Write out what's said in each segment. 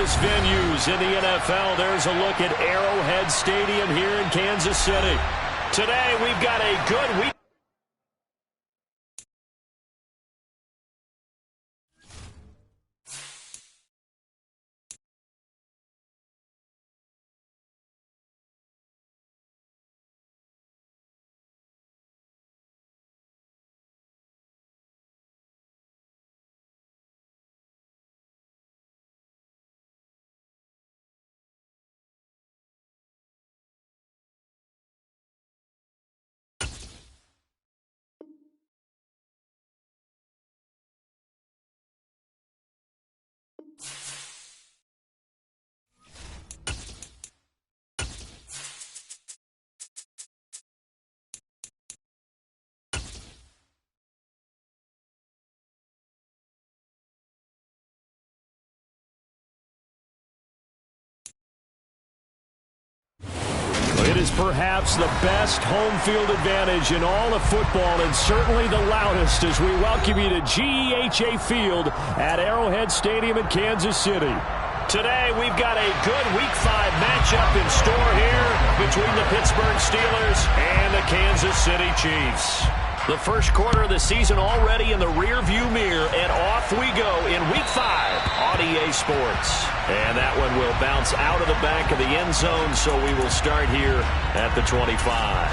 most venues in the NFL, there's a look at Arrowhead Stadium here in Kansas City. Today, we've got a good week. It is perhaps the best home field advantage in all of football, and certainly the loudest, as we welcome you to GEHA Field at Arrowhead Stadium in Kansas City. Today, we've got a good Week 5 matchup in store here between the Pittsburgh Steelers and the Kansas City Chiefs. The first quarter of the season already in the rear-view mirror, and off we go in Week 5 on EA Sports. And that one will bounce out of the back of the end zone, so we will start here at the 25.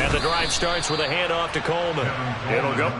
And the drive starts with a handoff to Coleman. It'll go.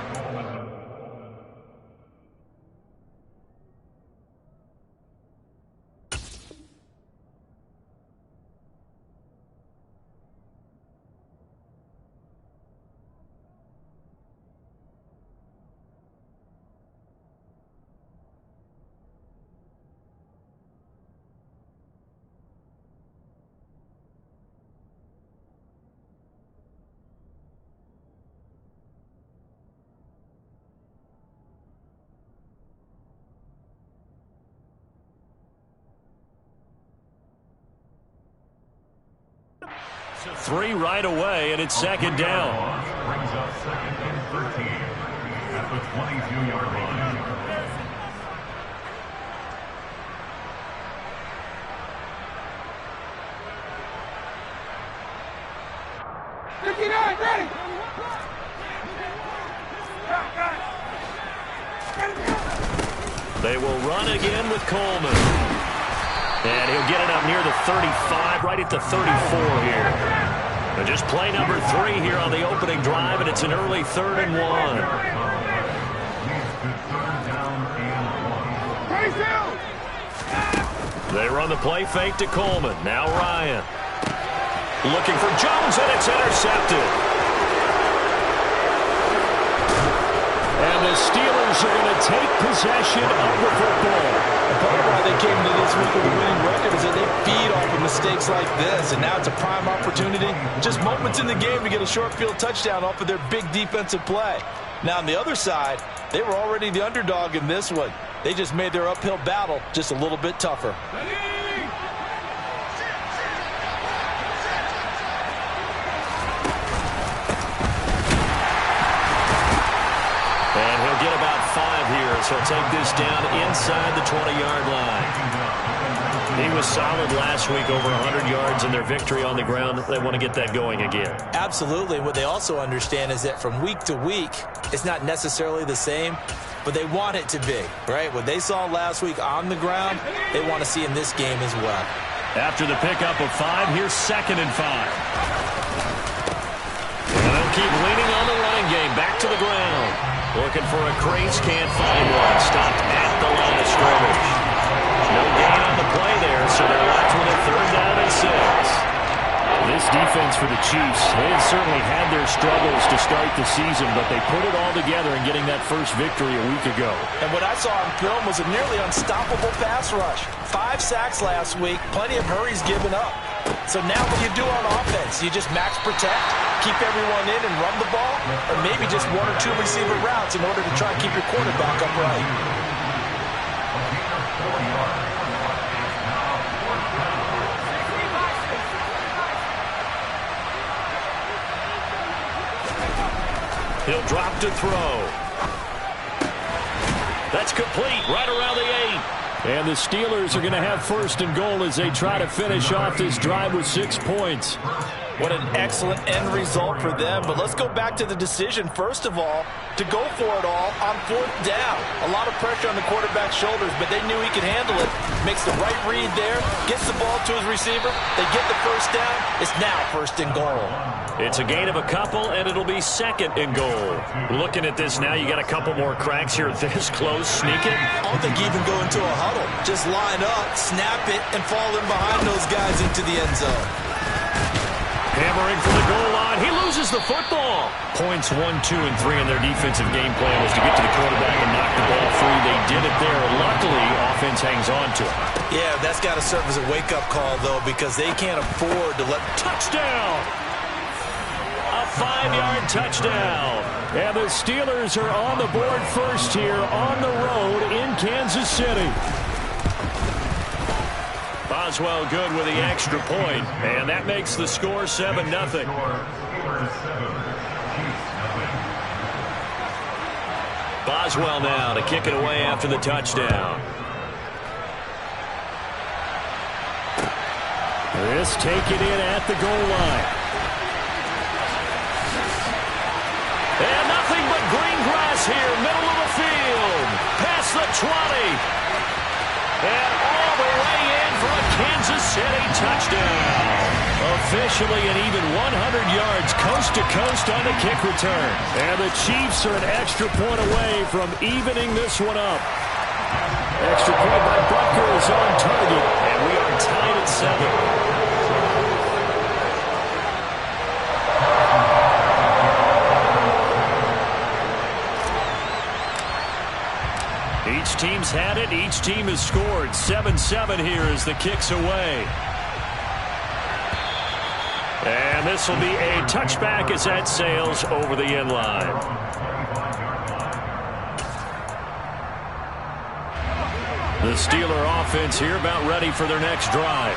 Three right away, and it's second down. Brings up second and 13 at the 22-yard line. They will run again with Coleman. And he'll get it up near the 35, right at the 34 here. And just play number 3 here on the opening drive, and it's an early 3rd and 1. They run the play fake to Coleman. Now Ryan. Looking for Jones, and it's intercepted. And the Steelers are going to take possession of the football. Part of why they came into this week with a winning record is that they feed off of mistakes like this, and now it's a prime opportunity. Just moments in the game to get a short field touchdown off of their big defensive play. Now on the other side, they were already the underdog in this one. They just made their uphill battle just a little bit tougher. And he'll get about 5 here, so he'll take this down inside the 20-yard line. He was solid last week, over 100 yards in their victory on the ground. They want to get that going again. Absolutely. What they also understand is that from week to week, it's not necessarily the same, but they want it to be, right? What they saw last week on the ground, they want to see in this game as well. After the pickup of 5, here's 2nd and 5. And they'll keep leaning on the running game. Back to the ground. Looking for a crease, can't find one. Stopped at the line of scrimmage. No gain on the play there, so they're left with a 3rd down and 6. This defense for the Chiefs, they have certainly had their struggles to start the season, but they put it all together in getting that first victory a week ago. And what I saw on film was a nearly unstoppable pass rush. 5 sacks last week, plenty of hurries given up. So now what do you do on offense? You just max protect, keep everyone in and run the ball, or maybe just 1 or 2 receiver routes in order to try and keep your quarterback upright. He'll drop to throw. That's complete right around the 8. And the Steelers are going to have first and goal as they try to finish off this drive with 6 points. What an excellent end result for them. But let's go back to the decision, first of all, to go for it all on 4th down. A lot of pressure on the quarterback's shoulders, but they knew he could handle it. Makes the right read there, gets the ball to his receiver. They get the first down. It's now first and goal. It's a gain of a couple, and it'll be second and goal. Looking at this now, you got a couple more cracks here this close. Sneak it. I don't think even go into a huddle. Just line up, snap it, and fall in behind those guys into the end zone. Hammering for the goal line. He loses the football. Points 1, 2, and 3 in their defensive game plan was to get to the quarterback and knock the ball free. They did it there. Luckily, offense hangs on to it. Yeah, that's got to serve as a wake-up call, though, because they can't afford to let... Touchdown! A 5-yard touchdown. And the Steelers are on the board first here on the road in Kansas City. Boswell good with the extra point, and that makes the score 7-0. Boswell now to kick it away after the touchdown. This taken in at the goal line. And nothing but green grass here, middle of the field. Past the 20. And all the way in for a Kansas City touchdown. Officially an even 100 yards coast to coast on the kick return. And the Chiefs are an extra point away from evening this one up. Extra point by Butker is on target, and we are tied at 7. Each team's had it. Each team has scored. 7-7 here as the kick's away. And this will be a touchback as that sails over the end line. The Steeler offense here about ready for their next drive.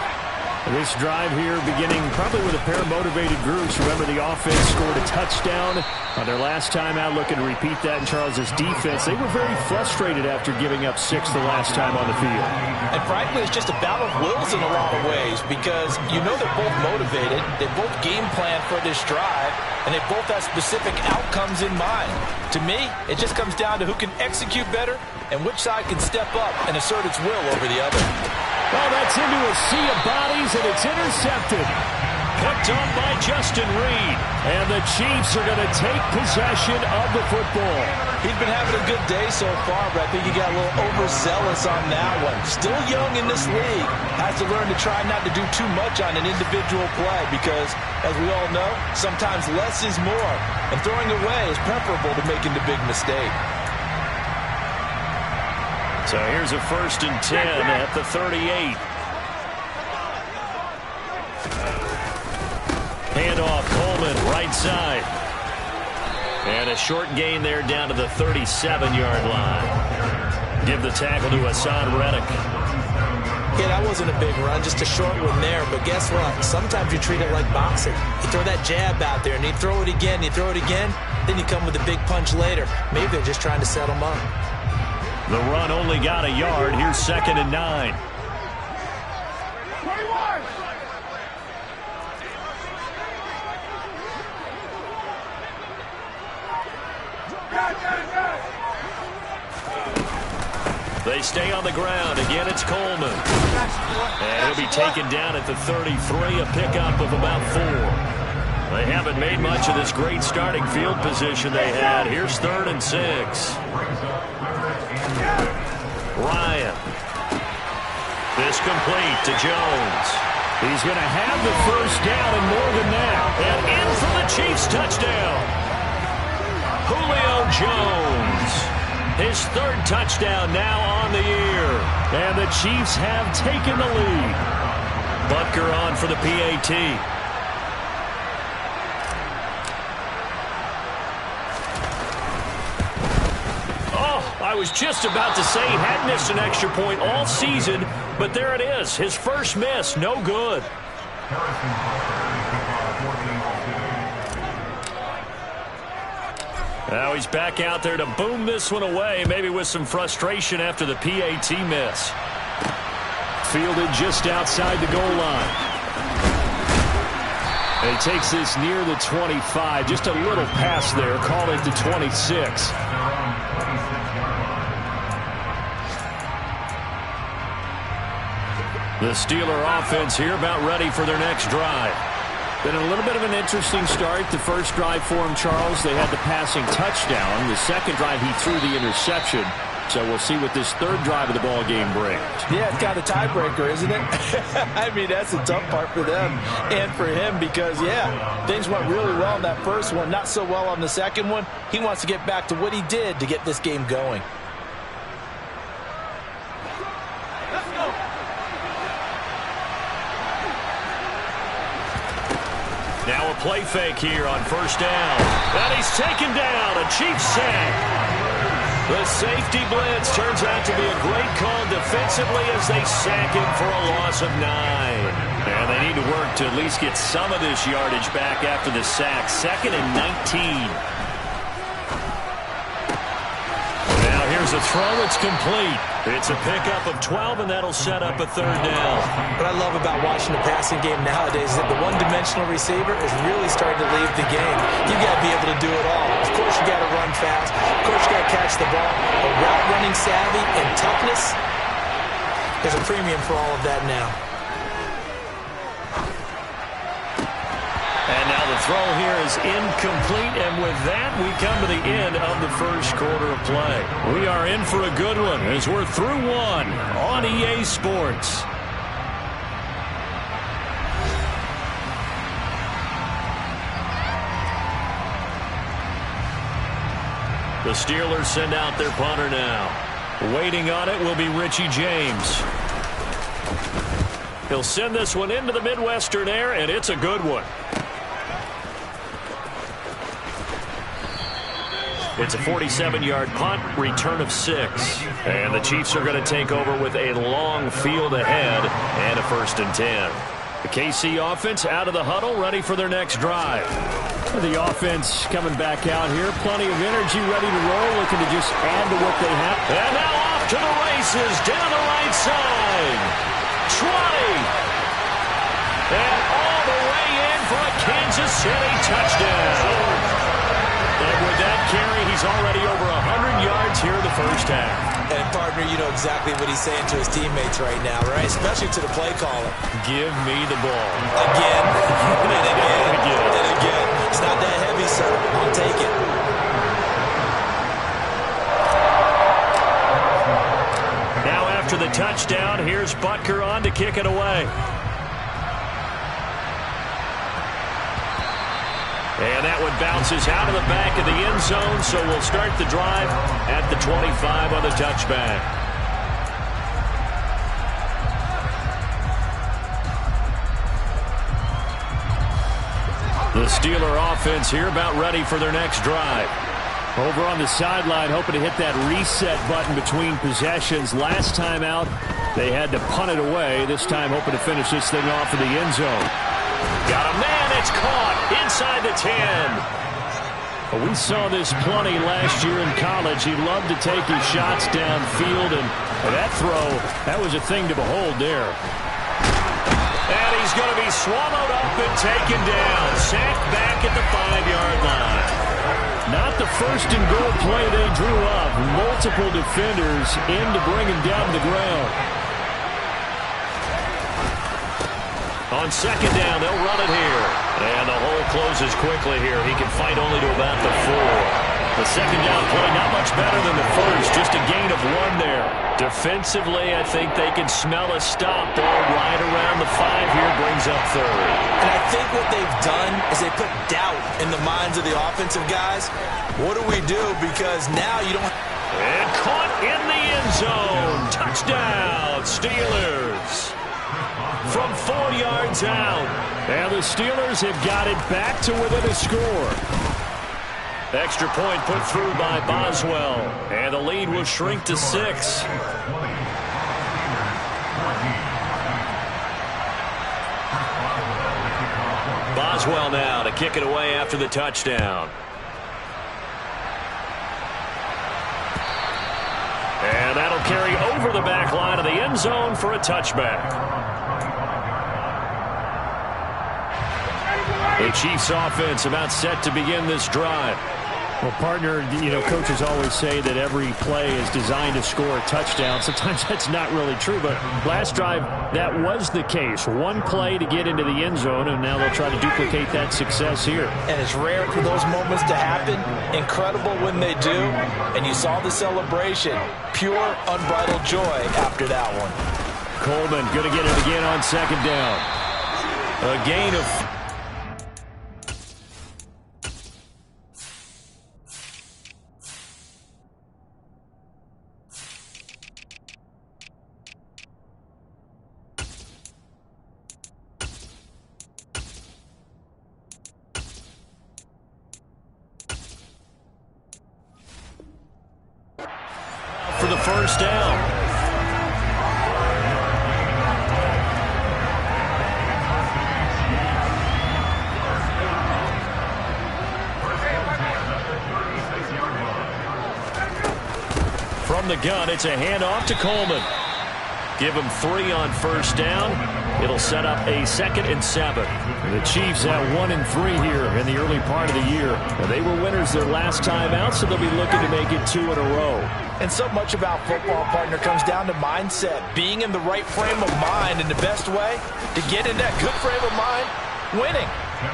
This drive here beginning probably with a pair of motivated groups. Remember, the offense scored a touchdown on their last time out, looking to repeat that in Charles's defense. They were very frustrated after giving up 6 the last time on the field. And frankly, it's just a battle of wills in a lot of ways because you know they're both motivated. They both game plan for this drive, and they both have specific outcomes in mind. To me, it just comes down to who can execute better and which side can step up and assert its will over the other. Well, that's into a sea of bodies, and it's intercepted. Picked up by Justin Reed. And the Chiefs are going to take possession of the football. He's been having a good day so far, but I think he got a little overzealous on that one. Still young in this league. Has to learn to try not to do too much on an individual play because, as we all know, sometimes less is more. And throwing away is preferable to making the big mistake. So here's a 1st and 10 at the 38. Handoff, Coleman, right side. And a short gain there down to the 37-yard line. Give the tackle to Hassan Reddick. Yeah, that wasn't a big run, just a short one there. But guess what? Sometimes you treat it like boxing. You throw that jab out there, and you throw it again, you throw it again, then you come with a big punch later. Maybe they're just trying to set them up. The run only got a yard. Here's 2nd and 9. They stay on the ground. Again, it's Coleman. And he'll be taken down at the 33, a pickup of about 4. They haven't made much of this great starting field position they had. Here's 3rd and 6. Ryan. This complete to Jones. He's going to have the first down and more than that. And in for the Chiefs touchdown. Julio Jones. His 3rd touchdown now on the year. And the Chiefs have taken the lead. Butker on for the PAT. I was just about to say he hadn't missed an extra point all season, but there it is. His first miss, no good. Now he's back out there to boom this one away, maybe with some frustration after the PAT miss. Fielded just outside the goal line. And he takes this near the 25. Just a little pass there. Call it the 26. The Steeler offense here about ready for their next drive. Been a little bit of an interesting start. The first drive for him, Charles, they had the passing touchdown. The second drive, he threw the interception. So we'll see what this third drive of the ball game brings. Yeah, it's got a tiebreaker, isn't it? I mean, that's the tough part for them and for him because, yeah, things went really well in that first one, not so well on the second one. He wants to get back to what he did to get this game going. Now a play fake here on first down. And he's taken down. A Chiefs sack. The safety blitz turns out to be a great call defensively as they sack him for a loss of 9. And they need to work to at least get some of this yardage back after the sack. 2nd and 19. Now here's a throw. It's complete. It's a pickup of 12, and that'll set up a third down. What I love about watching the passing game nowadays is that the one-dimensional receiver is really starting to leave the game. You've got to be able to do it all. Of course, you got to run fast. Of course, you got to catch the ball. But route running savvy and toughness, there's a premium for all of that now. And now the throw here is incomplete, and with that, we come to the end of the first quarter of play. We are in for a good one as we're through one on EA Sports. The Steelers send out their punter now. Waiting on it will be Richie James. He'll send this one into the Midwestern air, and it's a good one. It's a 47-yard punt, return of 6. And the Chiefs are going to take over with a long field ahead and a 1st and 10. The KC offense out of the huddle, ready for their next drive. The offense coming back out here. Plenty of energy, ready to roll, looking to just add to what they have. And now off to the races, down the right side. 20. And all the way in for a Kansas City touchdown. And with that carry, he's already over 100 yards here in the first half. And, partner, you know exactly what he's saying to his teammates right now, right? Especially to the play caller. Give me the ball. Again, and again, and again. It's not that heavy, sir. I'll take it. Now after the touchdown, here's Butker on to kick it away. And that one bounces out of the back of the end zone, so we'll start the drive at the 25 on the touchback. The Steeler offense here about ready for their next drive. Over on the sideline, hoping to hit that reset button between possessions. Last time out, they had to punt it away. This time hoping to finish this thing off in the end zone. Got a man, it's caught inside the 10. Well, we saw this plenty last year in college. He loved to take his shots downfield, and that throw, that was a thing to behold there. And he's going to be swallowed up and taken down. Sacked back at the 5-yard line. Not the first and goal play they drew up. Multiple defenders in to bring him down to the ground. On 2nd down, they'll run it here. And the hole closes quickly here. He can fight only to about the 4. The 2nd down play, not much better than the first. Just a gain of 1 there. Defensively, I think they can smell a stop. Ball right around the 5 here, brings up 3rd. And I think what they've done is they put doubt in the minds of the offensive guys. What do we do? Because now you don't... And caught in the end zone. Touchdown, Steelers. From 4 yards out. And the Steelers have got it back to within a score. Extra point put through by Boswell. And the lead will shrink to 6. Boswell now to kick it away after the touchdown. carry over the back line of the end zone for a touchback. The Chiefs offense about set to begin this drive. Well, partner, coaches always say that every play is designed to score a touchdown. Sometimes that's not really true, but last drive, that was the case. One play to get into the end zone, and now they'll try to duplicate that success here. And it's rare for those moments to happen. Incredible when they do. And you saw the celebration. Pure, unbridled joy after that one. Coleman going to get it again on second down. A gain of... for the first down. From the gun, it's a handoff to Coleman. Give him 3 on first down. It'll set up a 2nd and 7. The Chiefs at 1-3 here in the early part of the year. They were winners their last time out, so they'll be looking to make it 2 in a row. And so much about football, partner, comes down to mindset. Being in the right frame of mind, and the best way to get in that good frame of mind, winning.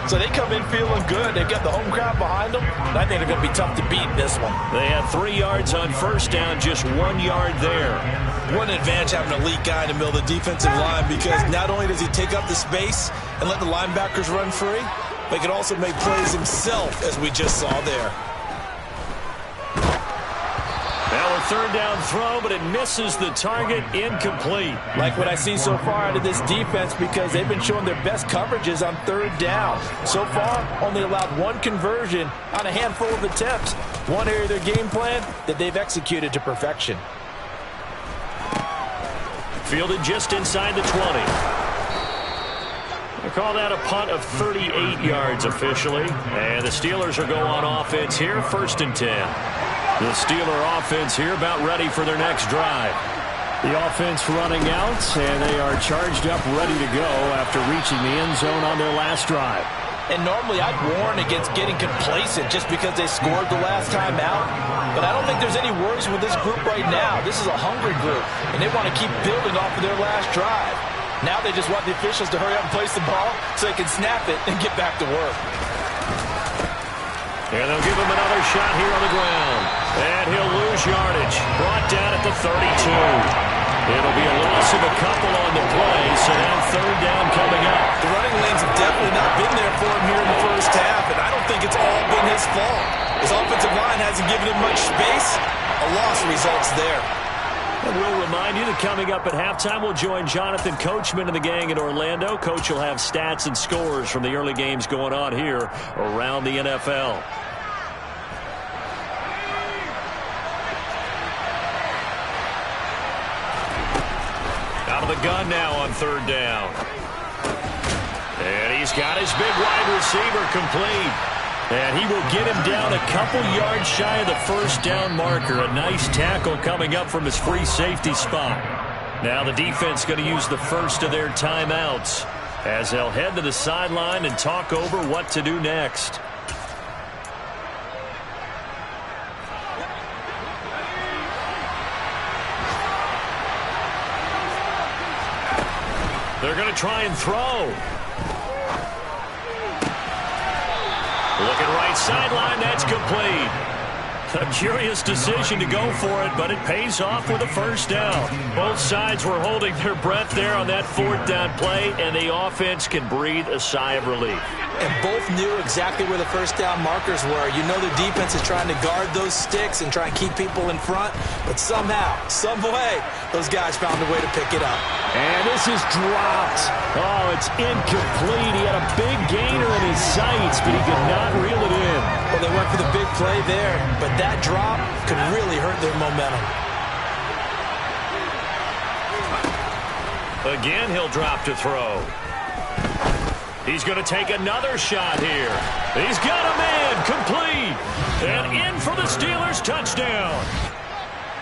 So they come in feeling good. They've got the home crowd behind them. And I think they're going to be tough to beat in this one. They had 3 yards on first down, just 1 yard there. What an advantage having an elite guy in the middle of the defensive line, because not only does he take up the space and let the linebackers run free, but he can also make plays himself, as we just saw there. Now a third down throw, but it misses the target, incomplete. Like what I see so far out of this defense, because they've been showing their best coverages on third down. So far, only allowed 1 conversion on a handful of attempts. One area of their game plan that they've executed to perfection. Fielded just inside the 20. They call that a punt of 38 yards officially. And the Steelers are going on offense here, 1st and 10. The Steeler offense here about ready for their next drive. The offense running out, and they are charged up, ready to go after reaching the end zone on their last drive. And normally I'd warn against getting complacent just because they scored the last time out. But I don't think there's any worries with this group right now. This is a hungry group, and they want to keep building off of their last drive. Now they just want the officials to hurry up and place the ball so they can snap it and get back to work. And they'll give him another shot here on the ground. And he'll lose yardage. Brought down at the 32. It'll be a loss of a couple on the play, so now third down coming up. The running lanes have definitely not been there for him here in the first half, and I don't think it's all been his fault. His offensive line hasn't given him much space. A loss results there. And we'll remind you that coming up at halftime, we'll join Jonathan Coachman and the gang in Orlando. Coach will have stats and scores from the early games going on here around the NFL. Out of the gun now on third down. And he's got his big wide receiver complete. And he will get him down a couple yards shy of the first down marker. A nice tackle coming up from his free safety spot. Now the defense going to use the first of their timeouts as they'll head to the sideline and talk over what to do next. They're going to try and throw. Looking right sideline, that's complete. A curious decision to go for it, but it pays off with a first down. Both sides were holding their breath there on that 4th down play, and the offense can breathe a sigh of relief. And both knew exactly where the first down markers were. You know the defense is trying to guard those sticks and try and keep people in front, but somehow, some way, those guys found a way to pick it up. And this is dropped. Oh, it's incomplete. He had a big gainer in his sights, but he could not reel it in. Well, they went for the big play there, but that drop could really hurt their momentum. Again, he'll drop to throw. He's going to take another shot here. He's got a man, complete. And in for the Steelers touchdown.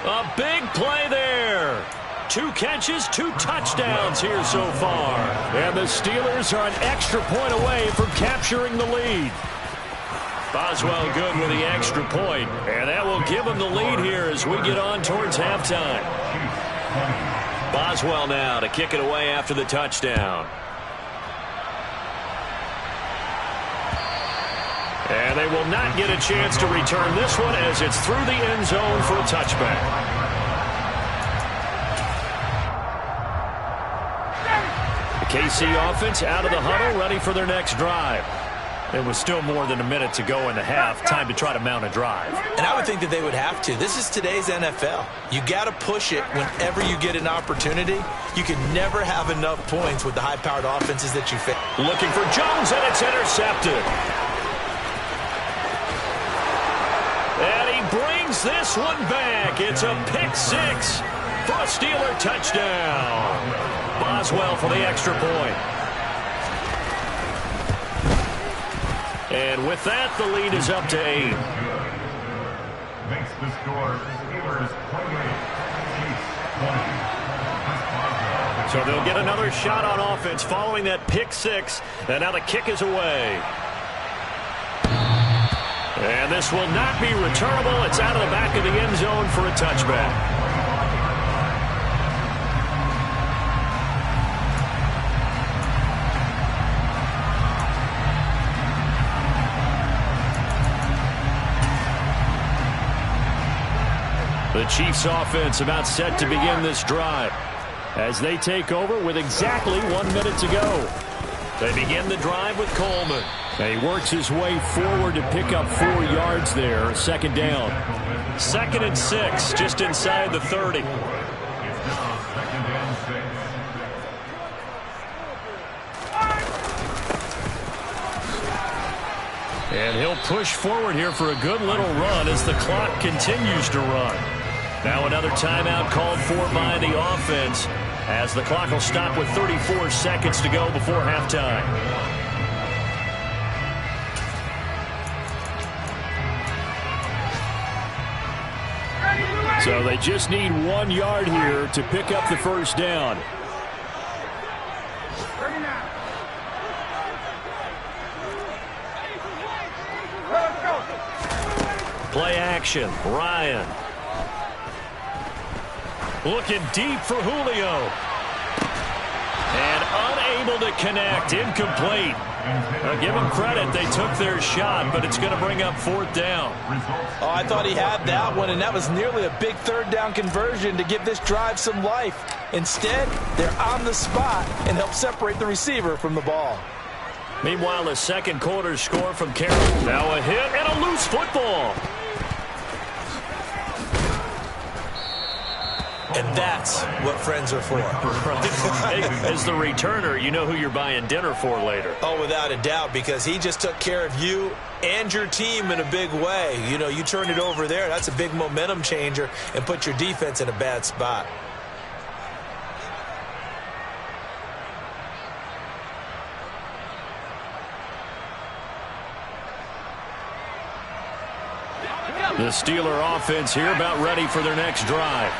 A big play there. 2 catches, 2 touchdowns here so far. And the Steelers are an extra point away from capturing the lead. Boswell good with the extra point. And that will give them the lead here as we get on towards halftime. Boswell now to kick it away after the touchdown. And they will not get a chance to return this one as it's through the end zone for a touchback. The KC offense out of the huddle, ready for their next drive. It was still more than a minute to go in the half. Time to try to mount a drive. And I would think that they would have to. This is today's NFL. You got to push it whenever you get an opportunity. You can never have enough points with the high-powered offenses that you face. Looking for Jones, and it's intercepted. And he brings this one back. It's a pick 6 for a Steeler touchdown. Boswell for the extra point. And with that, the lead is up to 8. Makes the score Steelers 28, Chiefs 20. So they'll get another shot on offense following that pick 6. And now the kick is away. And this will not be returnable. It's out of the back of the end zone for a touchback. The Chiefs offense about set to begin this drive as they take over with exactly 1 minute to go. They begin the drive with Coleman. And he works his way forward to pick up 4 yards there. Second down. 2nd and 6, just inside the 30. It's now 2nd and 6. And he'll push forward here for a good little run as the clock continues to run. Now another timeout called for by the offense as the clock will stop with 34 seconds to go before halftime. So they just need 1 yard here to pick up the first down. Play action. Ryan. Looking deep for Julio. And unable to connect. Incomplete. Give them credit. They took their shot, but it's going to bring up 4th down. Oh, I thought he had that one, and that was nearly a big 3rd down conversion to give this drive some life. Instead, they're on the spot and help separate the receiver from the ball. Meanwhile, the second quarter score from Carroll. Now a hit and a loose football. And that's what friends are for. As the returner, you know who you're buying dinner for later. Oh, without a doubt, because he just took care of you and your team in a big way. You know, you turned it over there. That's a big momentum changer and put your defense in a bad spot. The Steeler offense here about ready for their next drive.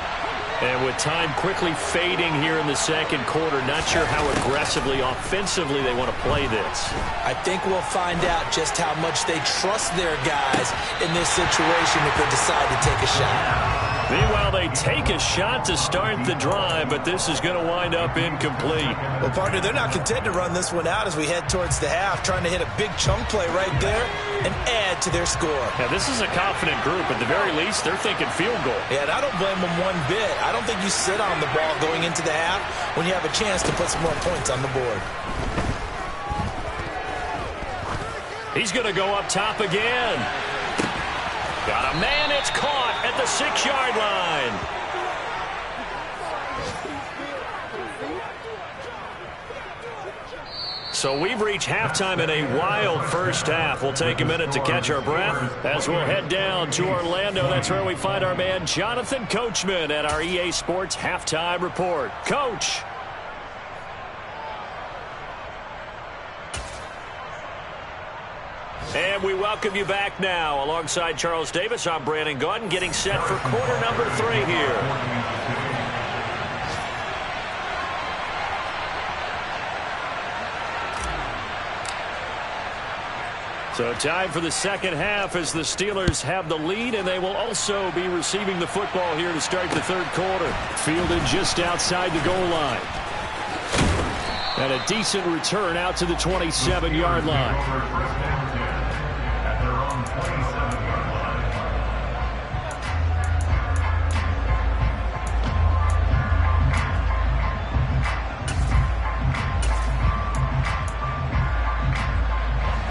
And with time quickly fading here in the second quarter, not sure how aggressively, offensively they want to play this. I think we'll find out just how much they trust their guys in this situation if they decide to take a shot. Meanwhile, they take a shot to start the drive, but this is going to wind up incomplete. Well, partner, they're not content to run this one out as we head towards the half, trying to hit a big chunk play right there and add to their score. Yeah, this is a confident group. At the very least, they're thinking field goal. Yeah, and I don't blame them one bit. I don't think you sit on the ball going into the half when you have a chance to put some more points on the board. He's going to go up top again. Got a man. It's caught at the 6-yard line. So we've reached halftime in a wild first half. We'll take a minute to catch our breath as we'll head down to Orlando. That's where we find our man Jonathan Coachman at our EA Sports Halftime Report. Coach. And And we welcome you back now. Alongside Charles Davis, I'm Brandon Gaudin, getting set for quarter number 3 here. So time for the second half as the Steelers have the lead, and they will also be receiving the football here to start the third quarter. Fielded just outside the goal line. And a decent return out to the 27-yard line. At their own 27-yard line.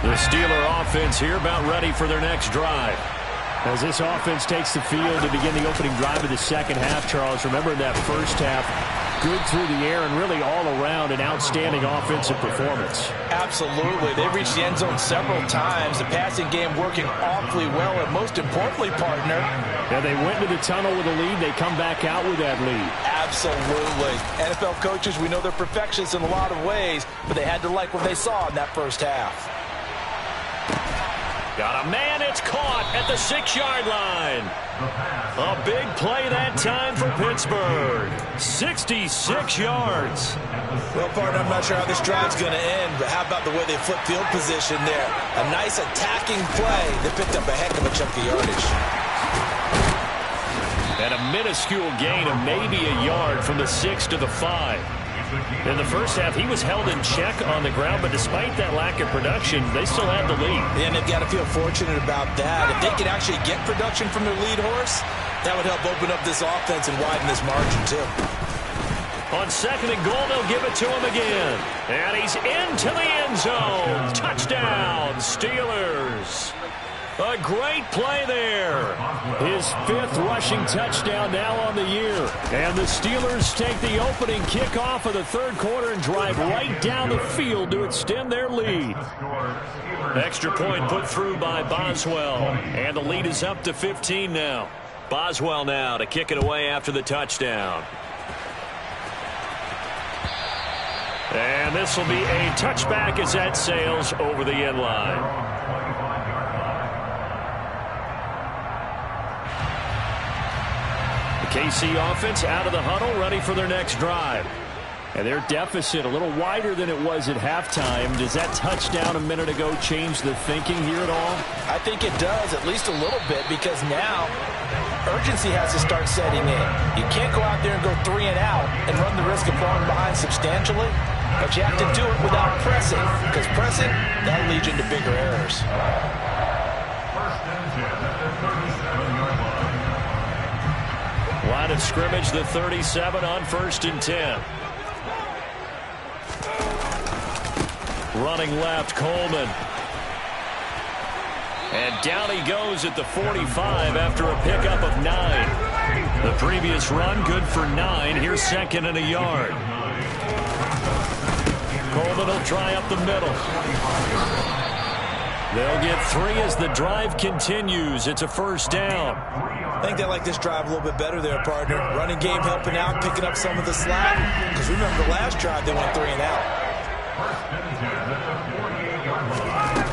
The Steeler offense here about ready for their next drive. As this offense takes the field to begin the opening drive of the second half, Charles, remember in that first half, good through the air and really all around an outstanding offensive performance. Absolutely. They reached the end zone several times. The passing game working awfully well, and most importantly, partner. Yeah, they went to the tunnel with a lead. They come back out with that lead. Absolutely. NFL coaches, we know they're perfectionists in a lot of ways, but they had to like what they saw in that first half. Got a man, it's caught at the 6-yard line. A big play that time for Pittsburgh. 66 yards. Well, partner, I'm not sure how this drive's going to end, but how about the way they flip field position there? A nice attacking play that picked up a heck of a chunk of yardage. And a minuscule gain of maybe a yard from the 6 to the 5. In the first half, he was held in check on the ground, but despite that lack of production, they still had the lead. And they've got to feel fortunate about that. If they can actually get production from their lead horse, that would help open up this offense and widen this margin, too. On 2nd and goal, they'll give it to him again. And he's into the end zone. Touchdown, Steelers. A great play there. His 5th rushing touchdown now on the year. And the Steelers take the opening kickoff of the third quarter and drive right down the field to extend their lead. Extra point put through by Boswell. And the lead is up to 15 now. Boswell now to kick it away after the touchdown. And this will be a touchback as that sails over the end line. KC offense out of the huddle, ready for their next drive. And their deficit a little wider than it was at halftime. Does that touchdown a minute ago change the thinking here at all? I think it does, at least a little bit, because now urgency has to start setting in. You can't go out there and go 3 and out and run the risk of falling behind substantially, but you have to do it without pressing, because pressing, that'll lead you into bigger errors. First and 10 at the 37-yard line. Line of scrimmage, the 37 on 1st and 10. Running left, Coleman. And down he goes at the 45 after a pickup of 9. The previous run, good for 9. Here's 2nd and a yard. Coleman will try up the middle. They'll get 3 as the drive continues. It's a first down. I think they like this drive a little bit better there, partner. Running game helping out, picking up some of the slack. Because remember, the last drive they went 3 and out. First and 10 at the 48-yard line.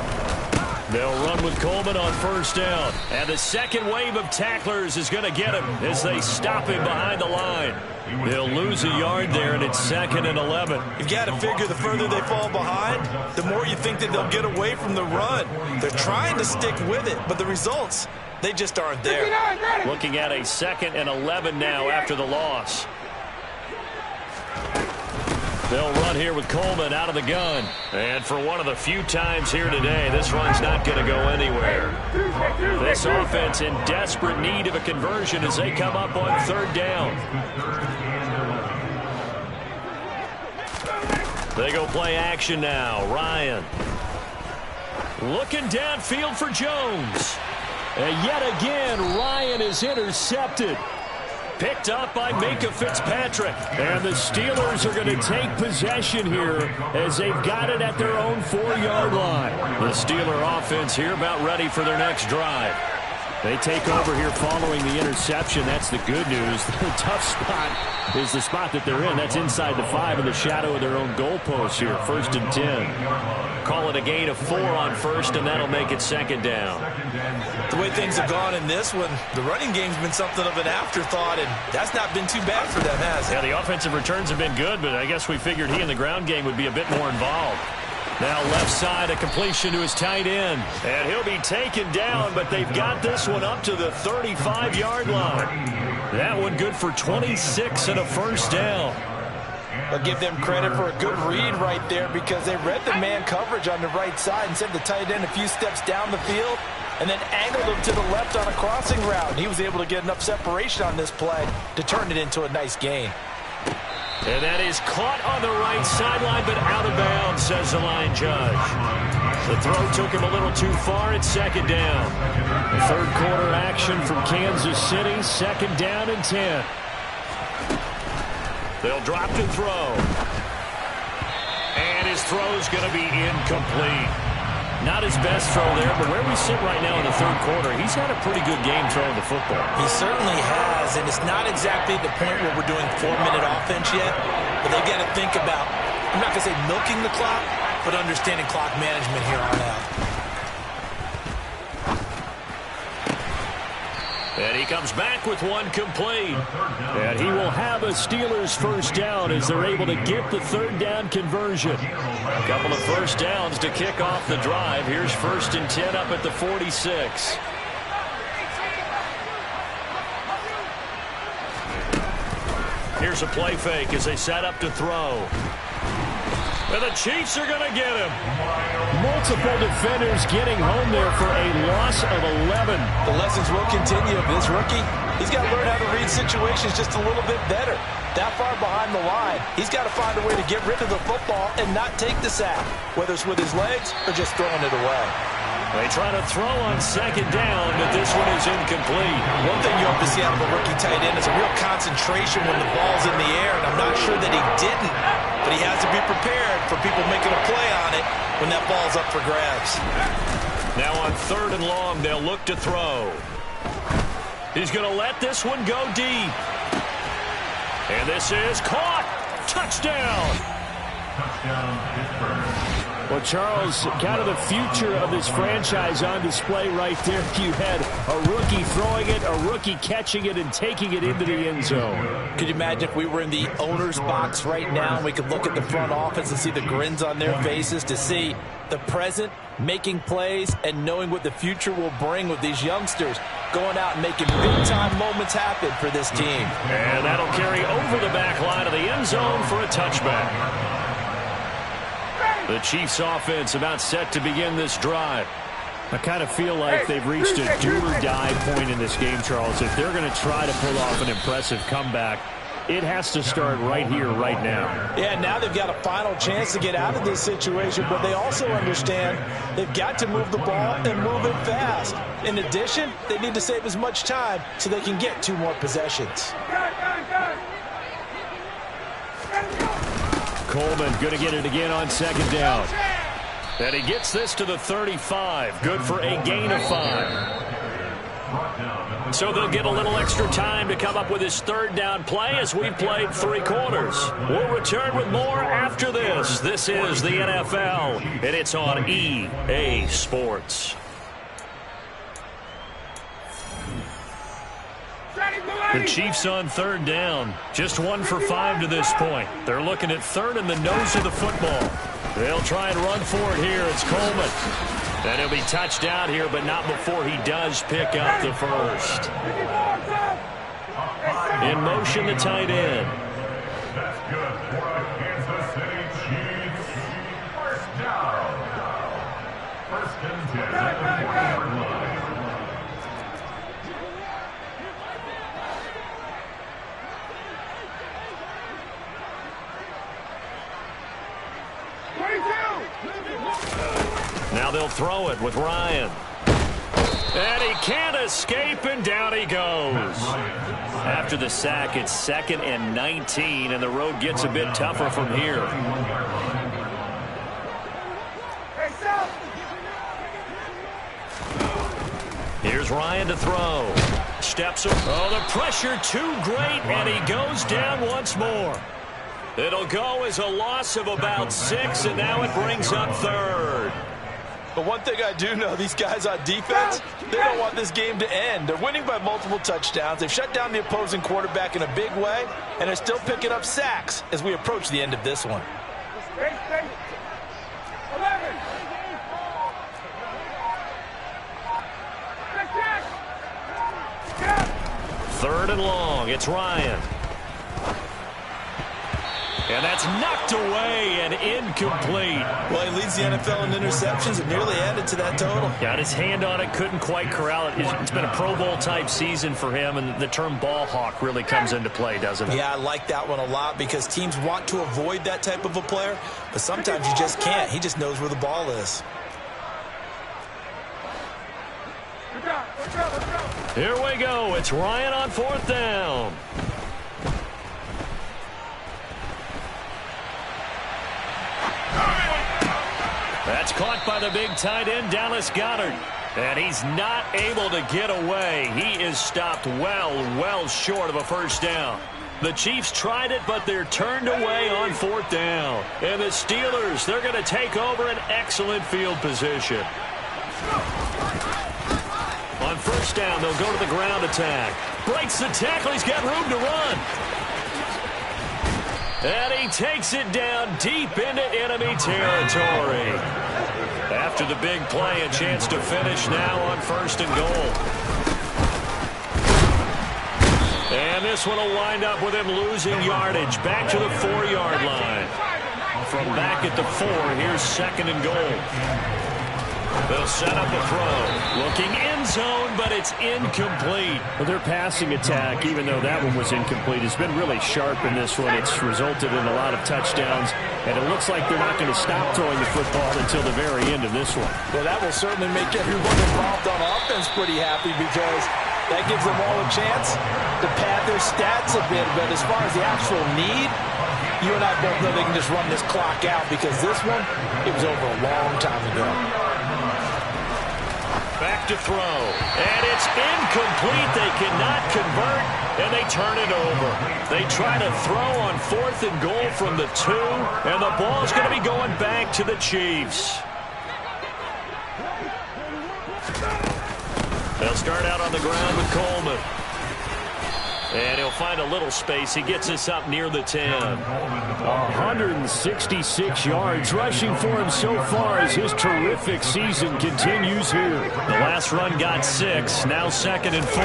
They'll run with Coleman on first down. And the second wave of tacklers is going to get him as they stop him behind the line. They'll lose a yard there, and it's 2nd and 11. You've got to figure the further they fall behind, the more you think that they'll get away from the run. They're trying to stick with it, but the results, they just aren't there. Looking at a 2nd and 11 now after the loss. They'll run here with Coleman out of the gun. And for one of the few times here today, this run's not going to go anywhere. This offense in desperate need of a conversion as they come up on 3rd down. They go play action now. Ryan. Looking downfield for Jones. And yet again, Ryan is intercepted. Picked up by Minkah Fitzpatrick. And the Steelers are going to take possession here as they've got it at their own 4-yard line. The Steeler offense here about ready for their next drive. They take over here following the interception. That's the good news. The tough spot is the spot that they're in. That's inside the 5 in the shadow of their own goalpost here. 1st and 10. Call it a gain of 4 on first, and that'll make it 2nd down. The way things have gone in this one, the running game's been something of an afterthought, and that's not been too bad for them, has it? Yeah, the offensive returns have been good, but I guess we figured he in the ground game would be a bit more involved. Now left side, a completion to his tight end. And he'll be taken down, but they've got this one up to the 35-yard line. That one good for 26 and a 1st down. I'll give them credit for a good read right there because they read the man coverage on the right side and sent the tight end a few steps down the field and then angled him to the left on a crossing route. And he was able to get enough separation on this play to turn it into a nice gain. And that is caught on the right sideline, but out of bounds, says the line judge. The throw took him a little too far. It's 2nd down. The 3rd quarter action from Kansas City. 2nd down and 10. They'll drop to throw. And his throw's going to be incomplete. Not his best throw there, but where we sit right now in the 3rd quarter, he's had a pretty good game throwing the football. He certainly has, and it's not exactly the point where we're doing 4-minute offense yet, but they've got to think about, I'm not going to say milking the clock, but understanding clock management here on out. And he comes back with one complete. And he will have a Steelers 1st down as they're able to get the 3rd down conversion. A couple of 1st downs to kick off the drive. Here's 1st and 10 up at the 46. Here's a play fake as they set up to throw. And the Chiefs are going to get him. Multiple defenders getting home there for a loss of 11. The lessons will continue. This rookie, he's got to learn how to read situations just a little bit better. That far behind the line, he's got to find a way to get rid of the football and not take the sack, whether it's with his legs or just throwing it away. They try to throw on 2nd down, but this one is incomplete. One thing you hope to see out of a rookie tight end is a real concentration when the ball's in the air, and I'm not sure that he didn't, but he has to be prepared for people making a play on it when that ball's up for grabs. Now on 3rd and long, they'll look to throw. He's going to let this one go deep. And this is caught. Touchdown. Touchdown, Pittsburgh. Well, Charles, kind of the future of this franchise on display right there. You had a rookie throwing it, a rookie catching it, and taking it into the end zone. Could you imagine if we were in the owner's box right now and we could look at the front office and see the grins on their faces, to see the present making plays and knowing what the future will bring with these youngsters going out and making big-time moments happen for this team. And that'll carry over the back line of the end zone for a touchback. The Chiefs offense about set to begin this drive. I kind of feel like they've reached a do-or-die point in this game, Charles. If they're going to try to pull off an impressive comeback, it has to start right here, right now. Yeah, now they've got a final chance to get out of this situation, but they also understand they've got to move the ball and move it fast. In addition, they need to save as much time so they can get 2 more possessions. Coleman going to get it again on 2nd down. And he gets this to the 35. Good for a gain of 5. So they'll get a little extra time to come up with his 3rd down play as we've played 3 quarters. We'll return with more after this. This is the NFL, and it's on EA Sports. The Chiefs on 3rd down. Just 1 for 5 to this point. They're looking at 3rd in the nose of the football. They'll try and run for it here. It's Coleman. And he'll be touched out here, but not before he does pick up the 1st. In motion, the tight end. That's good for the Kansas City Chiefs. 1st down. 1st and 10 at the 40-yard line. Now they'll throw it with Ryan. And he can't escape, and down he goes. After the sack, it's 2nd and 19, and the road gets a bit tougher from here. Here's Ryan to throw. Steps up. Oh, the pressure too great, and he goes down once more. It'll go as a loss of about 6, and now it brings up third. But one thing I do know, these guys on defense, they don't want this game to end. They're winning by multiple touchdowns. They've shut down the opposing quarterback in a big way, and they're still picking up sacks as we approach the end of this one. Third and long. It's Ryan. And that's knocked away and incomplete. Well, he leads the NFL in interceptions and nearly added to that total. Got his hand on it, couldn't quite corral it. It's been a Pro Bowl type season for him, and the term ball hawk really comes into play, doesn't it? Yeah, I like that one a lot because teams want to avoid that type of a player, but sometimes you just can't. He just knows where the ball is. Here we go. It's Ryan on 4th down. That's caught by the big tight end, Dallas Goedert. And he's not able to get away. He is stopped well short of a first down. The Chiefs tried it, but they're turned away on 4th down. And the Steelers, they're going to take over an excellent field position. On 1st down, they'll go to the ground attack. Breaks the tackle. He's got room to run. And he takes it down deep into enemy territory. After the big play, a chance to finish now on 1st and goal. And this one will wind up with him losing yardage back to the 4-yard line. From back at the 4, here's 2nd and goal. They'll set up a throw. Looking end zone, but it's incomplete. Well, their passing attack, even though that one was incomplete, has been really sharp in this one. It's resulted in a lot of touchdowns, and it looks like they're not going to stop throwing the football until the very end of this one. Well, that will certainly make everyone involved on offense pretty happy because that gives them all a chance to pad their stats a bit. But as far as the actual need, you and I both know they can just run this clock out because this one, it was over a long time ago. Back to throw. And it's incomplete. They cannot convert, and they turn it over. They try to throw on 4th and goal from the 2, and the ball's going to be going back to the Chiefs. They'll start out on the ground with Coleman. And he'll find a little space. He gets us up near the 10. 166 yards rushing for him so far as his terrific season continues here. The last run got 6. Now 2nd and 4.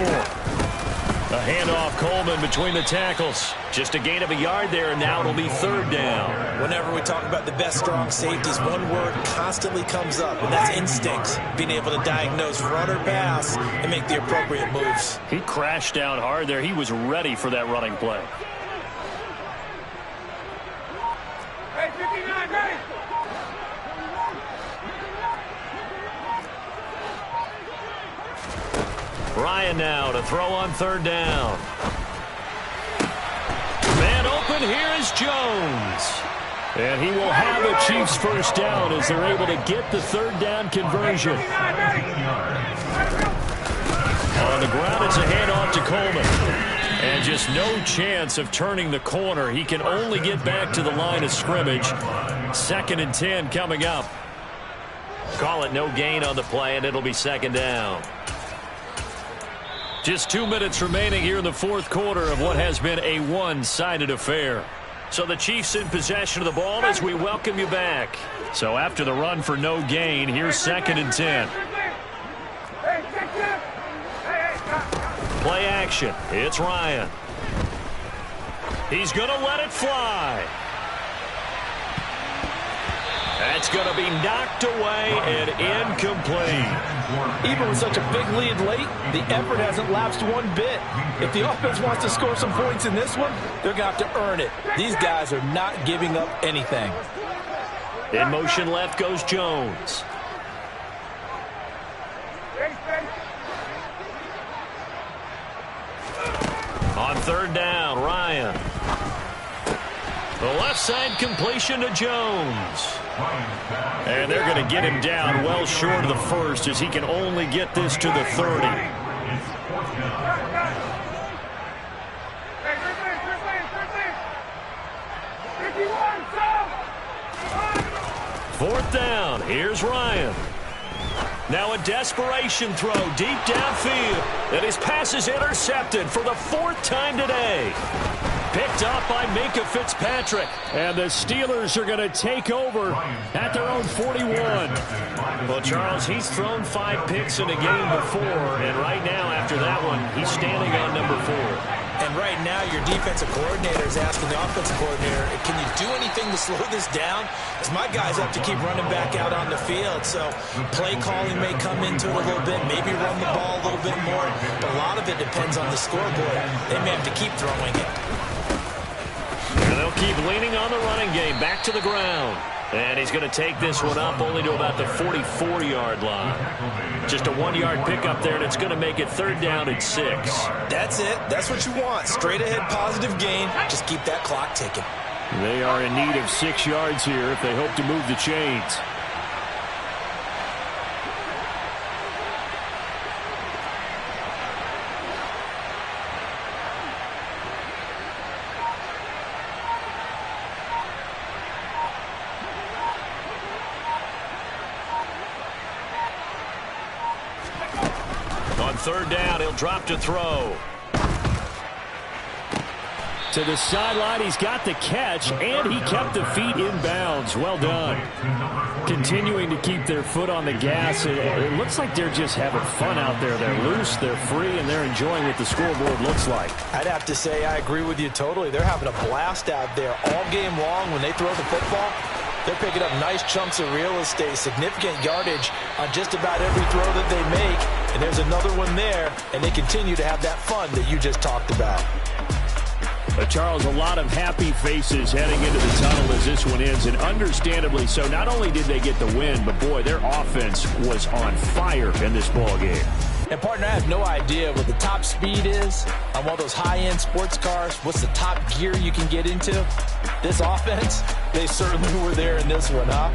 A handoff, Coleman between the tackles. Just a gain of a yard there, and now it'll be 3rd down. Whenever we talk about the best strong safeties, one word constantly comes up, and that's instincts. Being able to diagnose run or pass and make the appropriate moves. He crashed down hard there. He was ready for that running play. Hey, 59, ready! Ryan now to throw on 3rd down. Man open, here is Jones. And he will have a Chiefs first down as they're able to get the 3rd down conversion. On the ground, it's a handoff to Coleman. And just no chance of turning the corner. He can only get back to the line of scrimmage. 2nd and 10 coming up. Call it no gain on the play, and it'll be 2nd down. Just 2 minutes remaining here in the 4th quarter of what has been a one-sided affair. So the Chiefs in possession of the ball as we welcome you back. So after the run for no gain, here's 2nd and 10. Play action. It's Ryan. He's going to let it fly. That's going to be knocked away and incomplete. Even with such a big lead late, the effort hasn't lapsed one bit. If the offense wants to score some points in this one, they're going to have to earn it. These guys are not giving up anything. In motion left goes Jones. On 3rd down, Ryan. The left side completion to Jones. And they're going to get him down well short of the first as he can only get this to the 30. Fourth down. Here's Ryan. Now a desperation throw deep downfield. And his pass is intercepted for the 4th time today. Picked up by Minkah Fitzpatrick. And the Steelers are going to take over at their own 41. Well, Charles, he's thrown 5 picks in a game before. And right now, after that one, he's standing on number 4. And right now, your defensive coordinator is asking the offensive coordinator, can you do anything to slow this down? Because my guys have to keep running back out on the field. So play calling may come into it a little bit, maybe run the ball a little bit more. But a lot of it depends on the scoreboard. They may have to keep throwing it. And they'll keep leaning on the running game. Back to the ground. And he's going to take this one up only to about the 44-yard line. Just a 1-yard pickup there, and it's going to make it 3rd down and 6. That's it. That's what you want. Straight ahead positive gain. Just keep that clock ticking. They are in need of 6 yards here if they hope to move the chains. On 3rd down, he'll drop to throw. To the sideline, he's got the catch, and he kept the feet in bounds. Well done. Continuing to keep their foot on the gas. It looks like they're just having fun out there. They're loose, they're free, and they're enjoying what the scoreboard looks like. I'd have to say I agree with you totally. They're having a blast out there all game long when they throw the football. They're picking up nice chunks of real estate, significant yardage on just about every throw that they make. And there's another one there, and they continue to have that fun that you just talked about. Charles, a lot of happy faces heading into the tunnel as this one ends, and understandably so. Not only did they get the win, but boy, their offense was on fire in this ball game. And, partner, I have no idea what the top speed is on one of those high-end sports cars. What's the top gear you can get into? This offense, they certainly were there in this one, huh?